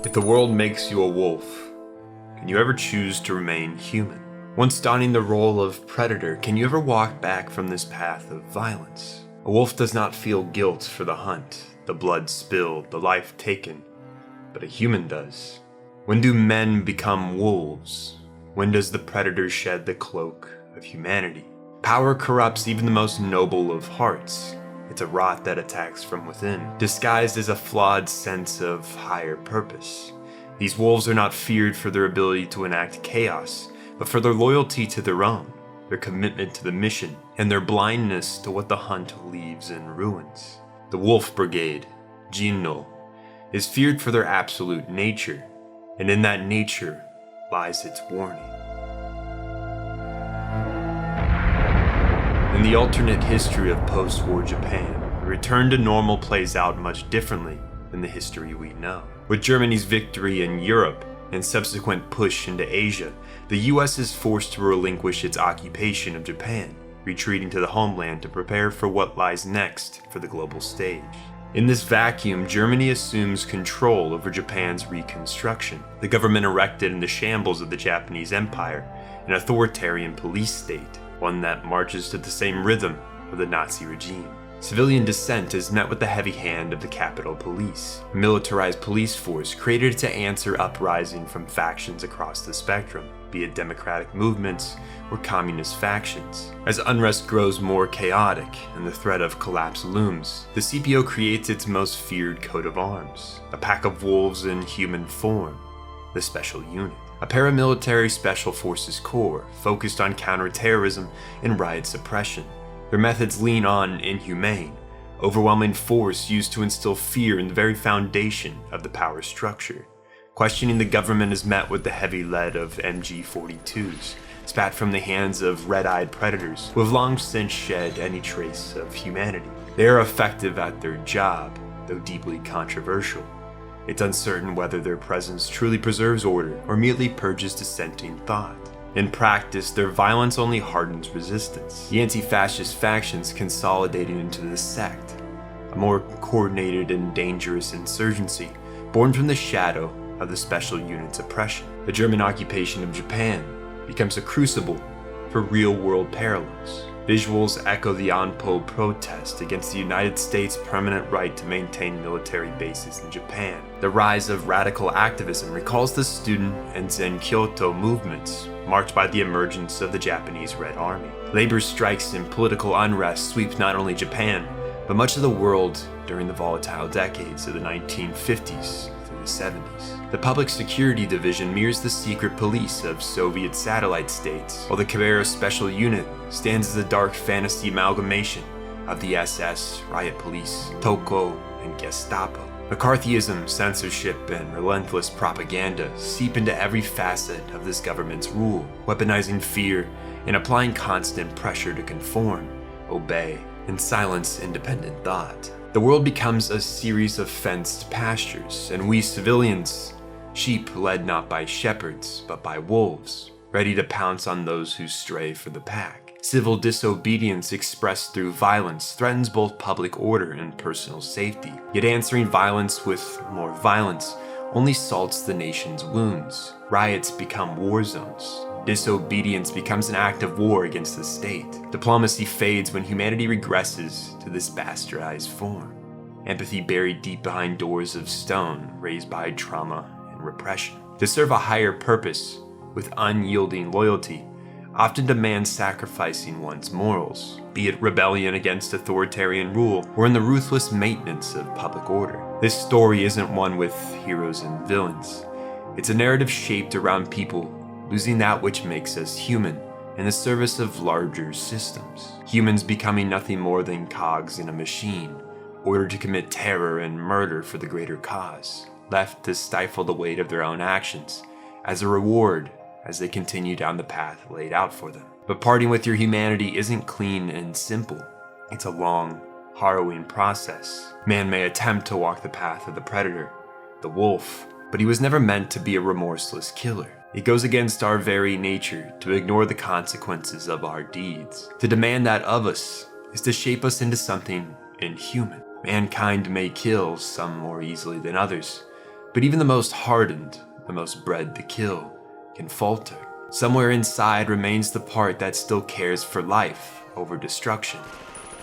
If the world makes you a wolf, can you ever choose to remain human? Once donning the role of predator, can you ever walk back from this path of violence? A wolf does not feel guilt for the hunt, the blood spilled, the life taken, but a human does. When do men become wolves? When does the predator shed the cloak of humanity? Power corrupts even the most noble of hearts. It's a rot that attacks from within, disguised as a flawed sense of higher purpose. These wolves are not feared for their ability to enact chaos, but for their loyalty to their own, their commitment to the mission, and their blindness to what the hunt leaves in ruins. The Wolf Brigade, Jin-Roh, is feared for their absolute nature, and in that nature lies its warning. In the alternate history of post-war Japan, the return to normal plays out much differently than the history we know. With Germany's victory in Europe and subsequent push into Asia, the US is forced to relinquish its occupation of Japan, retreating to the homeland to prepare for what lies next for the global stage. In this vacuum, Germany assumes control over Japan's reconstruction. The government erected in the shambles of the Japanese Empire, an authoritarian police state, one that marches to the same rhythm of the Nazi regime. Civilian dissent is met with the heavy hand of the Capitol Police, a militarized police force created to answer uprising from factions across the spectrum, be it democratic movements or communist factions. As unrest grows more chaotic and the threat of collapse looms, the CPO creates its most feared coat of arms, a pack of wolves in human form, the Special Unit. A paramilitary special forces corps focused on counterterrorism and riot suppression. Their methods lean on inhumane, overwhelming force used to instill fear in the very foundation of the power structure. Questioning the government is met with the heavy lead of MG-42s, spat from the hands of red-eyed predators who have long since shed any trace of humanity. They are effective at their job, though deeply controversial. It's uncertain whether their presence truly preserves order or merely purges dissenting thought. In practice, their violence only hardens resistance, the anti-fascist factions consolidating into the sect, a more coordinated and dangerous insurgency born from the shadow of the Special Unit's oppression. The German occupation of Japan becomes a crucible for real-world parallels. Visuals echo the Anpo protest against the United States' permanent right to maintain military bases in Japan. The rise of radical activism recalls the student and Zen Kyoto movements, marked by the emergence of the Japanese Red Army. Labor strikes and political unrest sweep not only Japan, but much of the world during the volatile decades of the 1950s through the 70s. The Public Security Division mirrors the secret police of Soviet satellite states, while the Cabero Special Unit stands as a dark fantasy amalgamation of the SS, riot police, Toko, and Gestapo. McCarthyism, censorship, and relentless propaganda seep into every facet of this government's rule, weaponizing fear and applying constant pressure to conform, obey, and silence independent thought. The world becomes a series of fenced pastures, and we civilians, sheep led not by shepherds, but by wolves, ready to pounce on those who stray for the pack. Civil disobedience expressed through violence threatens both public order and personal safety, yet answering violence with more violence only salts the nation's wounds. Riots become war zones. Disobedience becomes an act of war against the state. Diplomacy fades when humanity regresses to this bastardized form. Empathy buried deep behind doors of stone, raised by trauma and repression. To serve a higher purpose with unyielding loyalty often demands sacrificing one's morals, be it rebellion against authoritarian rule or in the ruthless maintenance of public order. This story isn't one with heroes and villains. It's a narrative shaped around people losing that which makes us human in the service of larger systems. Humans becoming nothing more than cogs in a machine, ordered to commit terror and murder for the greater cause, left to stifle the weight of their own actions as a reward as they continue down the path laid out for them. But parting with your humanity isn't clean and simple. It's a long, harrowing process. Man may attempt to walk the path of the predator, the wolf, but he was never meant to be a remorseless killer. It goes against our very nature to ignore the consequences of our deeds. To demand that of us is to shape us into something inhuman. Mankind may kill, some more easily than others, But even the most hardened, the most bred to kill, can falter. Somewhere inside remains the part that still cares for life over destruction.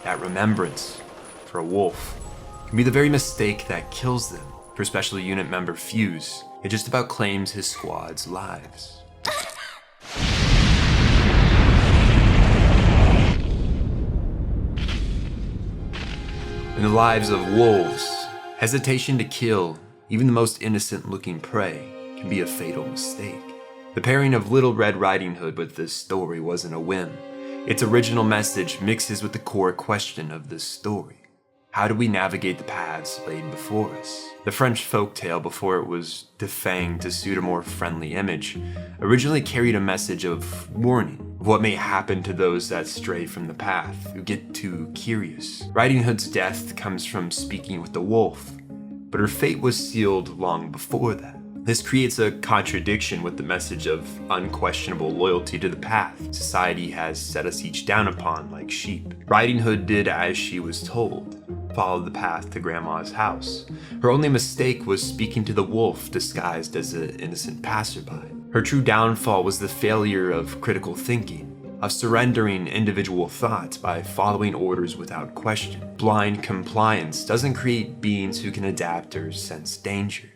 That remembrance, for a wolf, can be the very mistake that kills them. For Special Unit member Fuse, it just about claims his squad's lives. In the lives of wolves, hesitation to kill even the most innocent-looking prey can be a fatal mistake. The pairing of Little Red Riding Hood with this story wasn't a whim. Its original message mixes with the core question of this story. How do we navigate the paths laid before us? The French folktale, before it was defanged to suit a more friendly image, originally carried a message of warning of what may happen to those that stray from the path, who get too curious. Riding Hood's death comes from speaking with the wolf, but her fate was sealed long before that. This creates a contradiction with the message of unquestionable loyalty to the path society has set us each down upon like sheep. Riding Hood did as she was told, followed the path to Grandma's house. Her only mistake was speaking to the wolf disguised as an innocent passerby. Her true downfall was the failure of critical thinking, of surrendering individual thoughts by following orders without question. Blind compliance doesn't create beings who can adapt or sense danger.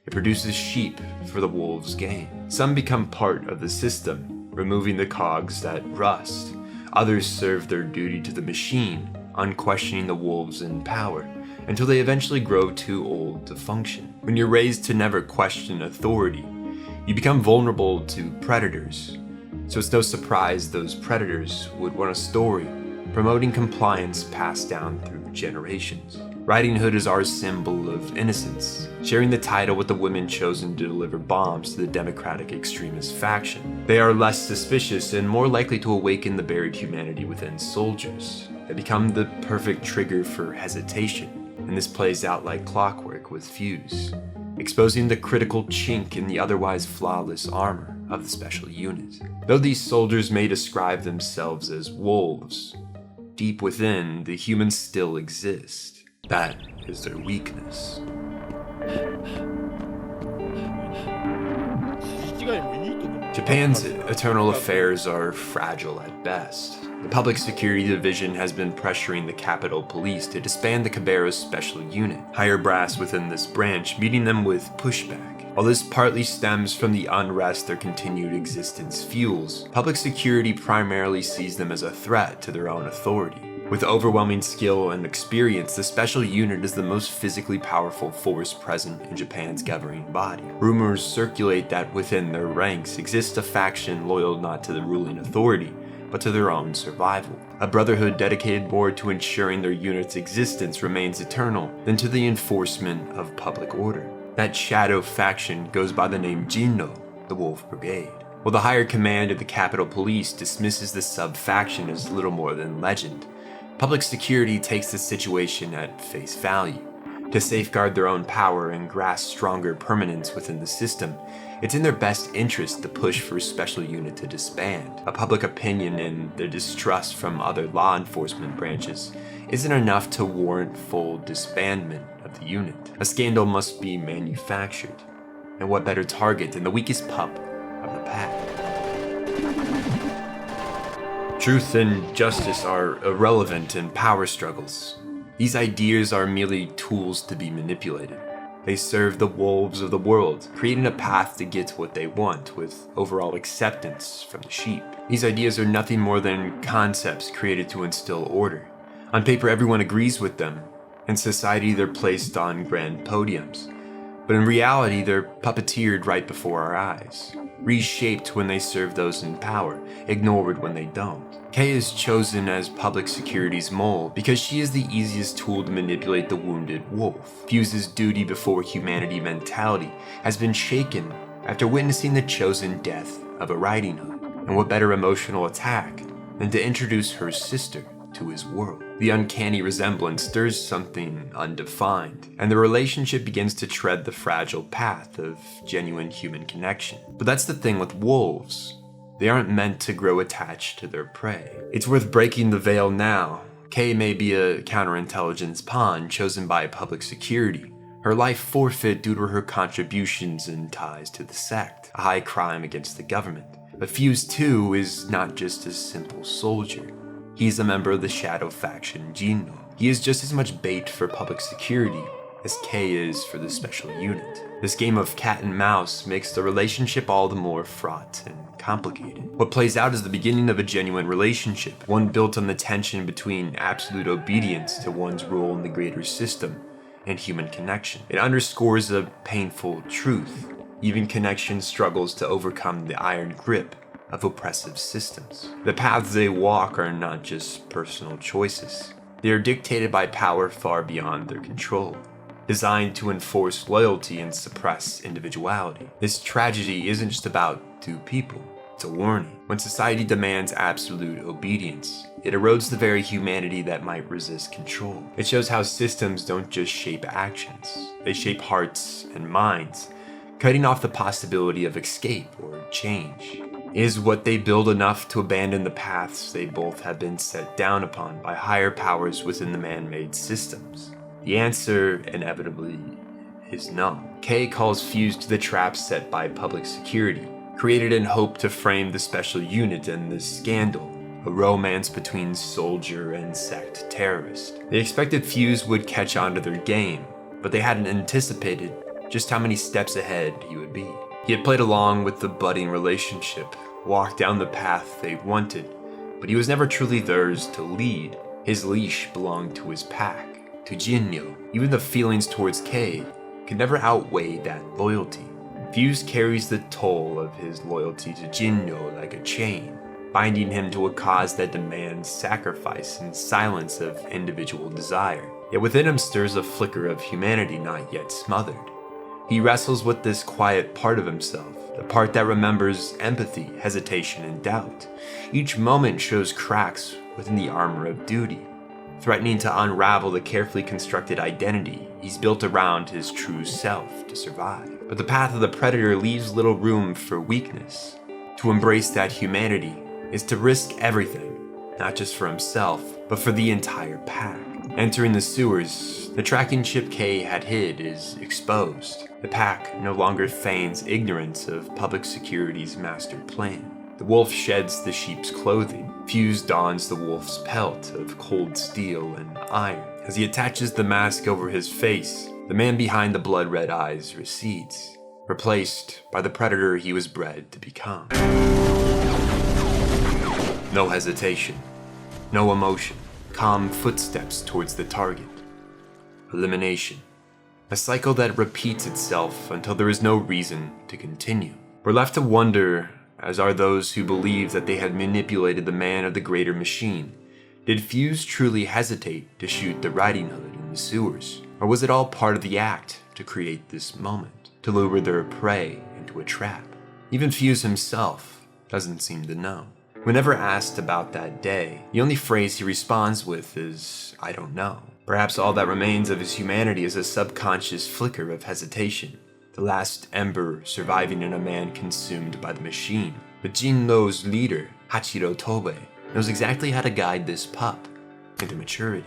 It produces sheep for the wolves' game. Some become part of the system, removing the cogs that rust. Others serve their duty to the machine, unquestioning the wolves in power, until they eventually grow too old to function. When you're raised to never question authority, you become vulnerable to predators. So it's no surprise those predators would want a story promoting compliance passed down through generations. Riding Hood is our symbol of innocence, sharing the title with the women chosen to deliver bombs to the Democratic extremist faction. They are less suspicious and more likely to awaken the buried humanity within soldiers. They become the perfect trigger for hesitation, and this plays out like clockwork with Fuse, exposing the critical chink in the otherwise flawless armor of the Special Unit. Though these soldiers may describe themselves as wolves, deep within, the humans still exist. That is their weakness. Japan's internal affairs are fragile at best. The Public Security Division has been pressuring the Capitol Police to disband the Caballeros Special Unit, higher brass within this branch meeting them with pushback. While this partly stems from the unrest their continued existence fuels, public security primarily sees them as a threat to their own authority. With overwhelming skill and experience, the Special Unit is the most physically powerful force present in Japan's governing body. Rumors circulate that within their ranks exists a faction loyal not to the ruling authority, but to their own survival. A brotherhood dedicated more to ensuring their unit's existence remains eternal than to the enforcement of public order. That shadow faction goes by the name Jin-Roh, the Wolf Brigade. While the higher command of the Capitol Police dismisses the sub-faction as little more than legend, public security takes the situation at face value. To safeguard their own power and grasp stronger permanence within the system, it's in their best interest to push for a special unit to disband. A public opinion and the distrust from other law enforcement branches isn't enough to warrant full disbandment of the unit. A scandal must be manufactured, and what better target than the weakest pup of the pack? Truth and justice are irrelevant in power struggles. These ideas are merely tools to be manipulated. They serve the wolves of the world, creating a path to get what they want with overall acceptance from the sheep. These ideas are nothing more than concepts created to instill order. On paper, everyone agrees with them. In society, they're placed on grand podiums. But in reality, they're puppeteered right before our eyes. Reshaped when they serve those in power, ignored when they don't. Kay is chosen as public security's mole because she is the easiest tool to manipulate the wounded wolf. Fuse's duty before humanity mentality has been shaken after witnessing the chosen death of a Riding Hood. And what better emotional attack than to introduce her sister to his world? The uncanny resemblance stirs something undefined, and the relationship begins to tread the fragile path of genuine human connection. But that's the thing with wolves. They aren't meant to grow attached to their prey. It's worth breaking the veil now. Kay may be a counterintelligence pawn chosen by public security. her life forfeit due to her contributions and ties to the sect, a high crime against the government. But Fuse too is not just a simple soldier. He's a member of the shadow faction Jin-Roh. He is just as much bait for public security as K is for the special unit. This game of cat and mouse makes the relationship all the more fraught and complicated. What plays out is the beginning of a genuine relationship, one built on the tension between absolute obedience to one's role in the greater system and human connection. It underscores a painful truth. Even connection struggles to overcome the iron grip of oppressive systems. The paths they walk are not just personal choices. They are dictated by power far beyond their control, designed to enforce loyalty and suppress individuality. This tragedy isn't just about two people. It's a warning. When society demands absolute obedience, it erodes the very humanity that might resist control. It shows how systems don't just shape actions, they shape hearts and minds, cutting off the possibility of escape or change. Is what they build enough to abandon the paths they both have been set down upon by higher powers within the man-made systems? The answer, inevitably, is no. K calls Fuse to the trap set by public security, created in hope to frame the special unit and the scandal, a romance between soldier and sect terrorist. They expected Fuse would catch on to their game, but they hadn't anticipated just how many steps ahead he would be. He had played along with the budding relationship, walked down the path they wanted, but he was never truly theirs to lead. His leash belonged to his pack, to Jin-Roh. Even the feelings towards K could never outweigh that loyalty. Fuse carries the toll of his loyalty to Jin-Roh like a chain, binding him to a cause that demands sacrifice and silence of individual desire. Yet within him stirs a flicker of humanity not yet smothered. He wrestles with this quiet part of himself, the part that remembers empathy, hesitation, and doubt. Each moment shows cracks within the armor of duty, threatening to unravel the carefully constructed identity he's built around his true self to survive. But the path of the predator leaves little room for weakness. To embrace that humanity is to risk everything, not just for himself, but for the entire pack. Entering the sewers, the tracking chip K had hid is exposed. The pack no longer feigns ignorance of public security's master plan. The wolf sheds the sheep's clothing. Fuse dons the wolf's pelt of cold steel and iron. As he attaches the mask over his face, the man behind the blood-red eyes recedes, replaced by the predator he was bred to become. No hesitation, no emotion, calm footsteps towards the target. Elimination. A cycle that repeats itself until there is no reason to continue. We're left to wonder, as are those who believe that they had manipulated the man of the greater machine. Did Fuse truly hesitate to shoot the riding hood in the sewers? Or was it all part of the act to create this moment, to lure their prey into a trap? Even Fuse himself doesn't seem to know. Whenever asked about that day, the only phrase he responds with is, "I don't know." Perhaps all that remains of his humanity is a subconscious flicker of hesitation, the last ember surviving in a man consumed by the machine. But Jin-Roh's leader, Hachiro Tobe, knows exactly how to guide this pup into maturity.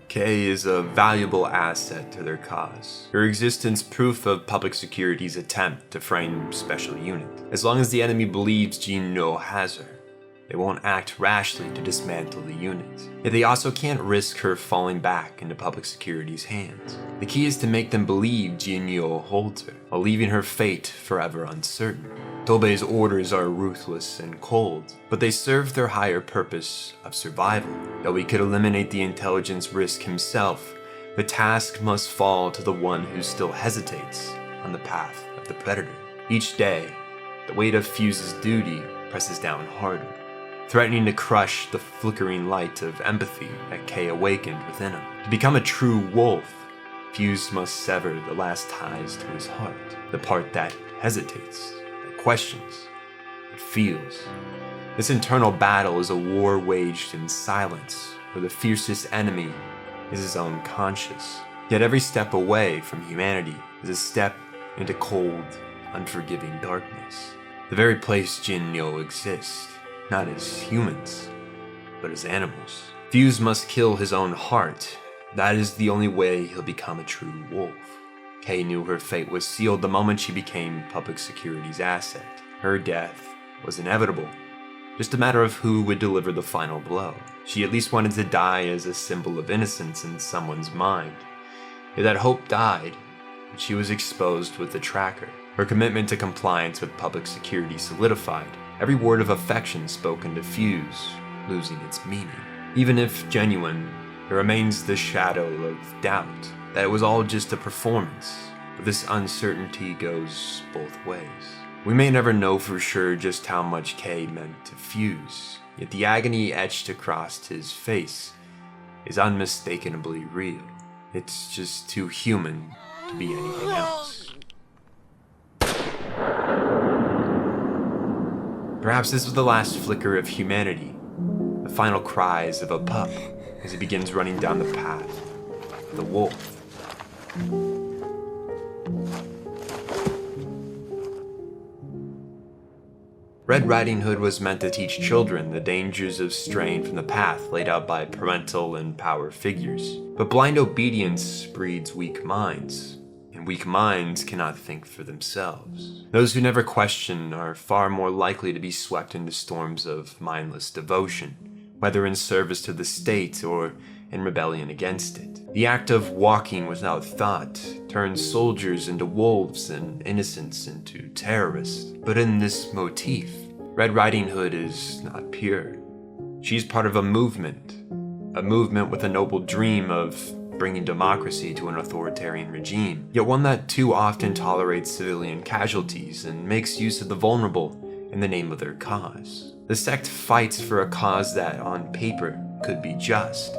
K is a valuable asset to their cause, her existence proof of public security's attempt to frame special unit. As long as the enemy believes Jin-Roh has her, they won't act rashly to dismantle the unit. Yet they also can't risk her falling back into public security's hands. The key is to make them believe Jin-Roh holds her, while leaving her fate forever uncertain. Tobe's orders are ruthless and cold, but they serve their higher purpose of survival. Though he could eliminate the intelligence risk himself, the task must fall to the one who still hesitates on the path of the predator. Each day, the weight of Fuse's duty presses down harder, threatening to crush the flickering light of empathy that K awakened within him. To become a true wolf, Fuse must sever the last ties to his heart, the part that hesitates, that questions, that feels. This internal battle is a war waged in silence, where the fiercest enemy is his own conscience. Yet every step away from humanity is a step into cold, unforgiving darkness. The very place Jin-Roh exists, not as humans, but as animals. Fuse must kill his own heart, That is the only way he'll become a true wolf. Kay knew her fate was sealed the moment she became public security's asset. Her death was inevitable. Just a matter of who would deliver the final blow. She at least wanted to die as a symbol of innocence in someone's mind. If that hope died, she was exposed with the tracker. Her commitment to compliance with public security solidified. Every word of affection spoken to Fuse, losing its meaning. Even if genuine, there remains the shadow of doubt that it was all just a performance. But this uncertainty goes both ways. We may never know for sure just how much Kay meant to Fuse, yet the agony etched across his face is unmistakably real. It's just too human to be anything else. Perhaps this was the last flicker of humanity, the final cries of a pup as he begins running down the path of the wolf. Red Riding Hood was meant to teach children the dangers of straying from the path laid out by parental and power figures. But blind obedience breeds weak minds, and weak minds cannot think for themselves. Those who never question are far more likely to be swept into storms of mindless devotion, whether in service to the state or in rebellion against it. The act of walking without thought turns soldiers into wolves and innocents into terrorists. But in this motif, Red Riding Hood is not pure. She's part of a movement with a noble dream of bringing democracy to an authoritarian regime, yet one that too often tolerates civilian casualties and makes use of the vulnerable in the name of their cause. The sect fights for a cause that, on paper, could be just,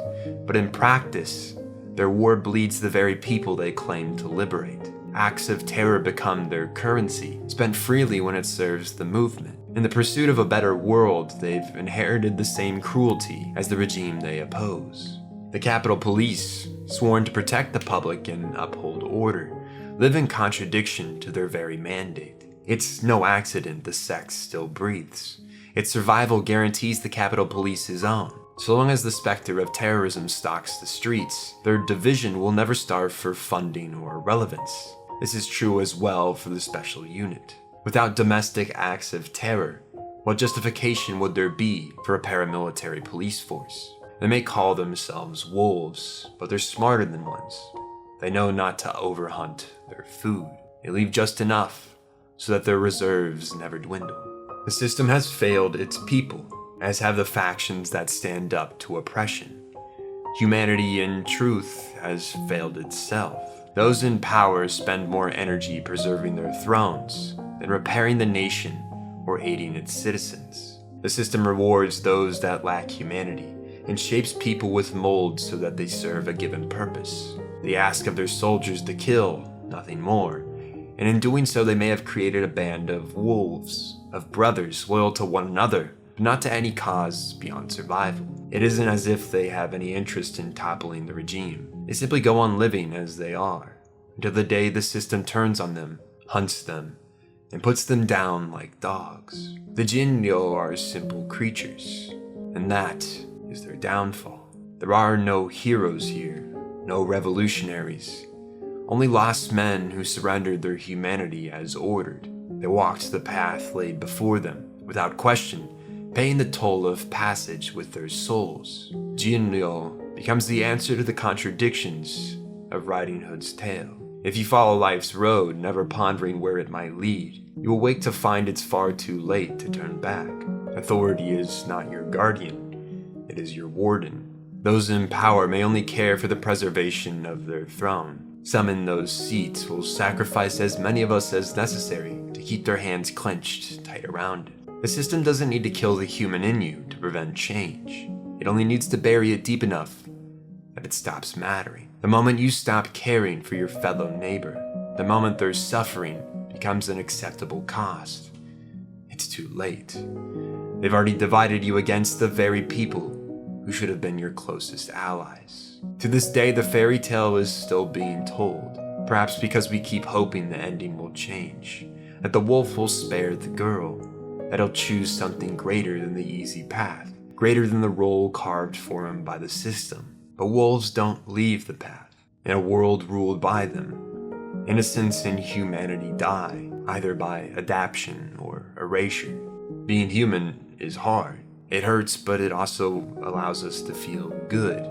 but in practice, their war bleeds the very people they claim to liberate. Acts of terror become their currency, spent freely when it serves the movement. In the pursuit of a better world, they've inherited the same cruelty as the regime they oppose. The Capitol Police, sworn to protect the public and uphold order, live in contradiction to their very mandate. It's no accident the sect still breathes. Its survival guarantees the Capitol Police's own. So long as the specter of terrorism stalks the streets, their division will never starve for funding or relevance. This is true as well for the special unit. Without domestic acts of terror, what justification would there be for a paramilitary police force? They may call themselves wolves, but they're smarter than ones. They know not to overhunt their food. They leave just enough so that their reserves never dwindle. The system has failed its people, as have the factions that stand up to oppression. Humanity, in truth, has failed itself. Those in power spend more energy preserving their thrones than repairing the nation or aiding its citizens. The system rewards those that lack humanity and shapes people with molds so that they serve a given purpose. They ask of their soldiers to kill, nothing more, and in doing so they may have created a band of wolves, of brothers loyal to one another, but not to any cause beyond survival. It isn't as if they have any interest in toppling the regime. They simply go on living as they are, until the day the system turns on them, hunts them, and puts them down like dogs. The Jin-Roh are simple creatures, and that is their downfall. There are no heroes here, no revolutionaries, only lost men who surrendered their humanity as ordered. They walked the path laid before them, without question, paying the toll of passage with their souls. Jin-Roh becomes the answer to the contradictions of Riding Hood's tale. If you follow life's road, never pondering where it might lead, you will wake to find it's far too late to turn back. Authority is not your guardian. It is your warden. Those in power may only care for the preservation of their throne. Some in those seats will sacrifice as many of us as necessary to keep their hands clenched tight around it. The system doesn't need to kill the human in you to prevent change. It only needs to bury it deep enough that it stops mattering. The moment you stop caring for your fellow neighbor, the moment their suffering becomes an acceptable cost, it's too late. They've already divided you against the very people who should have been your closest allies. To this day, the fairy tale is still being told, perhaps because we keep hoping the ending will change, that the wolf will spare the girl, that he'll choose something greater than the easy path, greater than the role carved for him by the system. But wolves don't leave the path. In a world ruled by them, innocence and humanity die, either by adaptation or erasure. Being human is hard. It hurts, but it also allows us to feel good,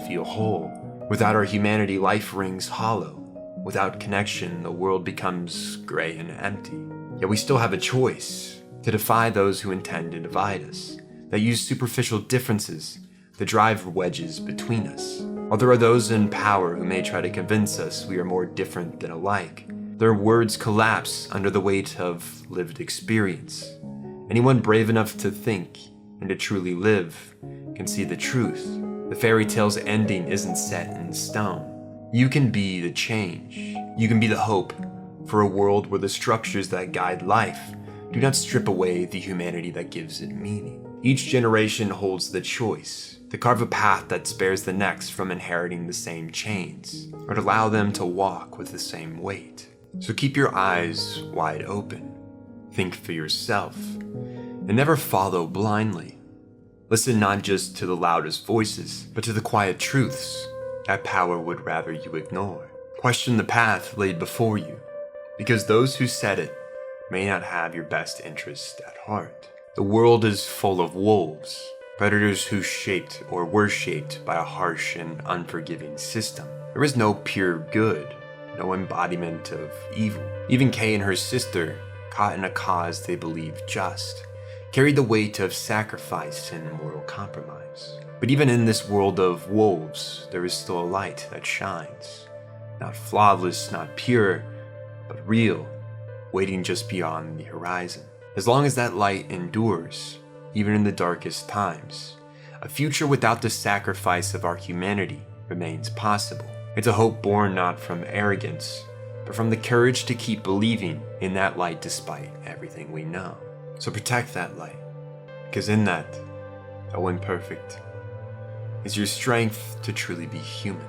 feel whole. Without our humanity, life rings hollow. Without connection, the world becomes gray and empty. Yet we still have a choice to defy those who intend to divide us, that use superficial differences to drive wedges between us. While there are those in power who may try to convince us we are more different than alike, their words collapse under the weight of lived experience. Anyone brave enough to think and to truly live can see the truth. The fairy tale's ending isn't set in stone. You can be the change. You can be the hope for a world where the structures that guide life do not strip away the humanity that gives it meaning. Each generation holds the choice to carve a path that spares the next from inheriting the same chains, or to allow them to walk with the same weight. So keep your eyes wide open. Think for yourself, and never follow blindly. Listen not just to the loudest voices, but to the quiet truths that power would rather you ignore. Question the path laid before you, because those who set it may not have your best interest at heart. The world is full of wolves, predators who shaped or were shaped by a harsh and unforgiving system. There is no pure good, no embodiment of evil. Even Kay and her sister, caught in a cause they believed just, carried the weight of sacrifice and moral compromise. But even in this world of wolves, there is still a light that shines. Not flawless, not pure, but real, waiting just beyond the horizon. As long as that light endures, even in the darkest times, a future without the sacrifice of our humanity remains possible. It's a hope born not from arrogance, but from the courage to keep believing in that light despite everything we know. So protect that light, because in that, though imperfect, is your strength to truly be human.